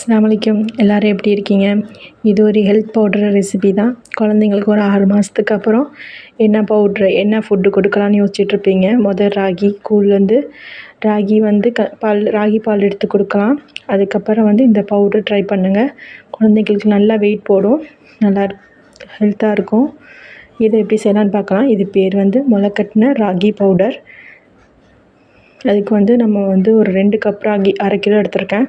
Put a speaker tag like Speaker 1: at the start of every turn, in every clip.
Speaker 1: அஸ்ஸலாமு அலைக்கும். எல்லோரும் எப்படி இருக்கீங்க? இது ஒரு ஹெல்த் பவுடர் ரெசிபி தான். குழந்தைங்களுக்கு ஒரு 6 மாதத்துக்கு அப்புறம் என்ன பவுட்ரு என்ன ஃபுட்டு கொடுக்கலான்னு யோசிச்சுட்ருப்பீங்க. ராகி கூழ்லேருந்து ராகி வந்து ராகி பால் எடுத்து கொடுக்கலாம். அதுக்கப்புறம் வந்து இந்த பவுட்ரு ட்ரை பண்ணுங்கள். குழந்தைங்களுக்கு நல்லா வெயிட் போடும், நல்லா ஹெல்த்தாக இருக்கும். இதை எப்படி செய்யலான்னு பார்க்கலாம். இது பேர் வந்து முளைக்கட்டின ராகி பவுடர். அதுக்கு வந்து நம்ம வந்து ஒரு 2 கப் ராகி 1/2 கிலோ எடுத்திருக்கேன்.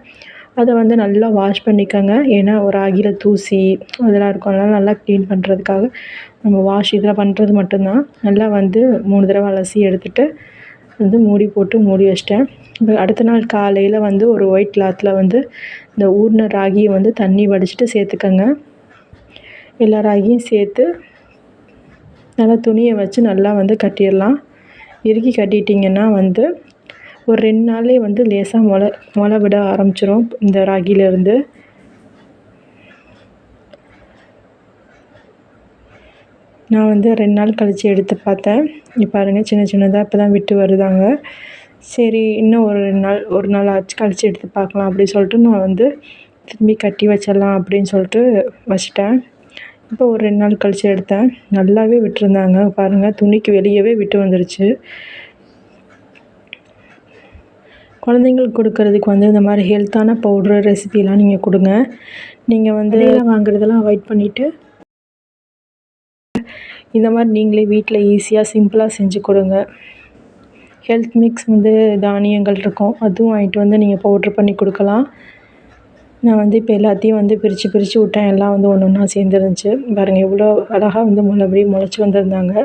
Speaker 1: அதை வந்து நல்லா வாஷ் பண்ணிக்கோங்க. ஏன்னா ஒரு ராகியில் தூசி அதெல்லாம் இருக்கும். அதனால் நல்லா க்ளீன் பண்ணுறதுக்காக நம்ம வாஷ் இதில் பண்ணுறது மட்டும்தான். நல்லா வந்து 3 தடவை அலசி எடுத்துகிட்டு வந்து மூடி போட்டு மூடி வச்சிட்டேன். அடுத்த நாள் காலையில் வந்து ஒரு ஒயிட் கிளாத்தில் வந்து இந்த ஊறின ராகியை வந்து தண்ணி வடிச்சிட்டு சேர்த்துக்கோங்க. எல்லா ராகியும் சேர்த்து நல்லா துணியை வச்சு நல்லா வந்து கட்டிடலாம். இறுக்கி கட்டிட்டிங்கன்னா வந்து ஒரு 2 நாள்லேயே வந்து லேசாக முளை விட ஆரம்பிச்சிரும் இந்த ராகியிலேருந்து. நான் வந்து 2 நாள் கழித்து எடுத்து பார்த்தேன். பாருங்கள், சின்ன சின்னதாக இப்போ தான் விட்டு வருதாங்க. சரி, இன்னும் ஒரு நாள் ஆச்சு கழித்து எடுத்து பார்க்கலாம் அப்படின்னு சொல்லிட்டு நான் வந்து திரும்பி கட்டி வச்சிடலாம் அப்படின்னு சொல்லிட்டு வச்சிட்டேன். இப்போ ஒரு 2 நாள் கழித்து எடுத்தேன். நல்லாவே விட்டுருந்தாங்க. பாருங்கள், துணிக்கு வெளியவே விட்டு வந்துருச்சு. குழந்தைங்களுக்கு கொடுக்கறதுக்கு வந்து இந்த மாதிரி ஹெல்த்தான பவுட்ரு ரெசிபிலாம் நீங்கள் கொடுங்க. நீங்கள் வந்து வாங்குறதெல்லாம் அவாய்ட் பண்ணிவிட்டு இந்த மாதிரி நீங்களே வீட்டில் ஈஸியாக சிம்பிளாக செஞ்சு கொடுங்க. ஹெல்த் மிக்ஸ் வந்து தானியங்கள் இருக்கும், அதுவும் வாங்கிட்டு வந்து நீங்கள் பவுட்ரு பண்ணி கொடுக்கலாம். நான் வந்து இப்போ எல்லாத்தையும் வந்து பிரித்து விட்டேன். எல்லாம் வந்து ஒன்று ஒன்றா சேர்ந்துருந்துச்சு. பாருங்கள், எவ்வளோ அழகாக வந்து முளைச்சி வந்திருந்தாங்க.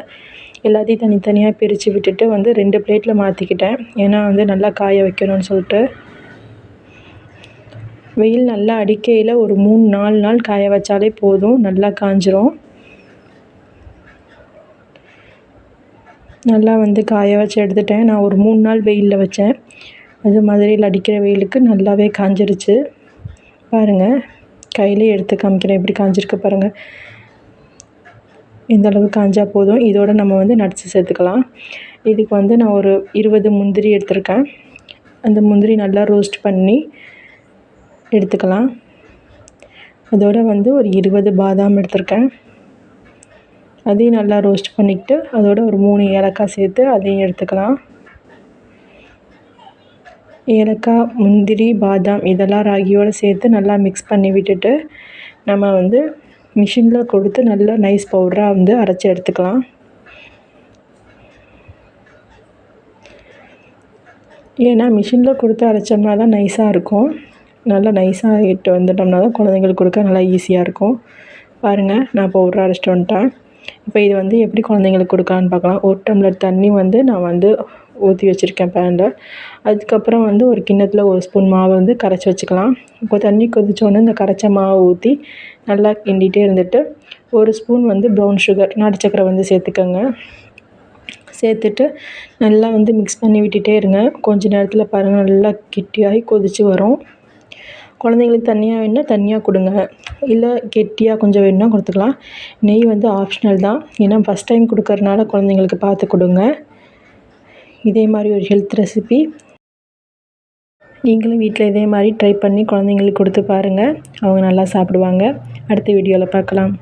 Speaker 1: எல்லாத்தையும் தனித்தனியாக பிரித்து விட்டுட்டு வந்து 2 பிளேட்டில் மாற்றிக்கிட்டேன். ஏன்னா வந்து நல்லா காய வைக்கணும்னு சொல்லிட்டு. வெயில் நல்லா அடிக்கையில் ஒரு 3-4 நாள் காய வச்சாலே போதும், நல்லா காஞ்சிரும். நல்லா வந்து காய வச்சு எடுத்துட்டேன். நான் ஒரு 3 நாள் வெயிலில் வச்சேன். அது மதுரையில் அடிக்கிற வெயிலுக்கு நல்லாவே காஞ்சிருச்சு. பாருங்கள், கையிலே எடுத்து காமிக்கிறேன் எப்படி காஞ்சிருக்கு பாருங்கள். இந்த அளவு காஞ்சா போதும். இதோடு நம்ம வந்து நட்ஸ் சேர்த்துக்கலாம். இதுக்கு வந்து நான் ஒரு 20 முந்திரி எடுத்திருக்கேன். அந்த முந்திரி நல்லா ரோஸ்ட் பண்ணி எடுத்துக்கலாம். அதோடு வந்து ஒரு 20 பாதாம் எடுத்திருக்கேன். அதையும் நல்லா ரோஸ்ட் பண்ணிக்கிட்டு அதோட ஒரு 3 ஏலக்காய் சேர்த்து அதையும் எடுத்துக்கலாம். ஏலக்காய், முந்திரி, பாதாம் இதெல்லாம் ராகியோடு சேர்த்து நல்லா மிக்ஸ் பண்ணி விட்டுட்டு நம்ம வந்து மிஷினில் கொடுத்து நல்லா நைஸ் பவுடராக வந்து அரைச்சி எடுத்துக்கலாம். ஏன்னா மிஷினில் கொடுத்து அரைச்சோம்னா தான் நைஸாக இருக்கும். நல்லா நைஸாக இட்டு வந்துட்டோம்னா தான் குழந்தைங்களுக்கு கொடுக்க நல்லா ஈஸியாக இருக்கும். பாருங்கள், நான் பவுடர் அரைச்சிட்டு வந்துட்டேன். இப்போ இது வந்து எப்படி குழந்தைங்களுக்கு கொடுக்கலான்னு பார்க்கலாம். 1 டம்ளர் தண்ணி வந்து நான் வந்து ஊற்றி வச்சுருக்கேன் பேனில். அதுக்கப்புறம் வந்து ஒரு கிண்ணத்தில் 1 ஸ்பூன் மாவை வந்து கரைச்சி வச்சுக்கலாம். இப்போ தண்ணி கொதிச்சோடனே இந்த கரைச்ச மாவை ஊற்றி நல்லா கிண்டிகிட்டே இருந்துட்டு 1 ஸ்பூன் வந்து ப்ரௌன் சுகர் நாட்டு சக்கரை வந்து சேர்த்துக்கோங்க. சேர்த்துட்டு நல்லா வந்து மிக்ஸ் பண்ணி விட்டுட்டே இருங்க. கொஞ்ச நேரத்தில் பாருங்கள், நல்லா கெட்டியாகி கொதித்து வரும். குழந்தைங்களுக்கு தண்ணியாக வேணுன்னா தண்ணியாக கொடுங்க, இல்லை கெட்டியாக கொஞ்சம் வேணுன்னா கொடுத்துக்கலாம். நெய் வந்து ஆப்ஷனல் தான். ஏன்னா ஃபஸ்ட் டைம் கொடுக்கறனால குழந்தைங்களுக்கு பார்த்து கொடுங்க. இதே மாதிரி ஒரு ஹெல்த் ரெசிபி நீங்களும் வீட்டில் இதே மாதிரி ட்ரை பண்ணி குழந்தைங்களுக்கு கொடுத்து பாருங்கள். அவங்க நல்லா சாப்பிடுவாங்க. அடுத்த வீடியோவில் பார்க்கலாம்.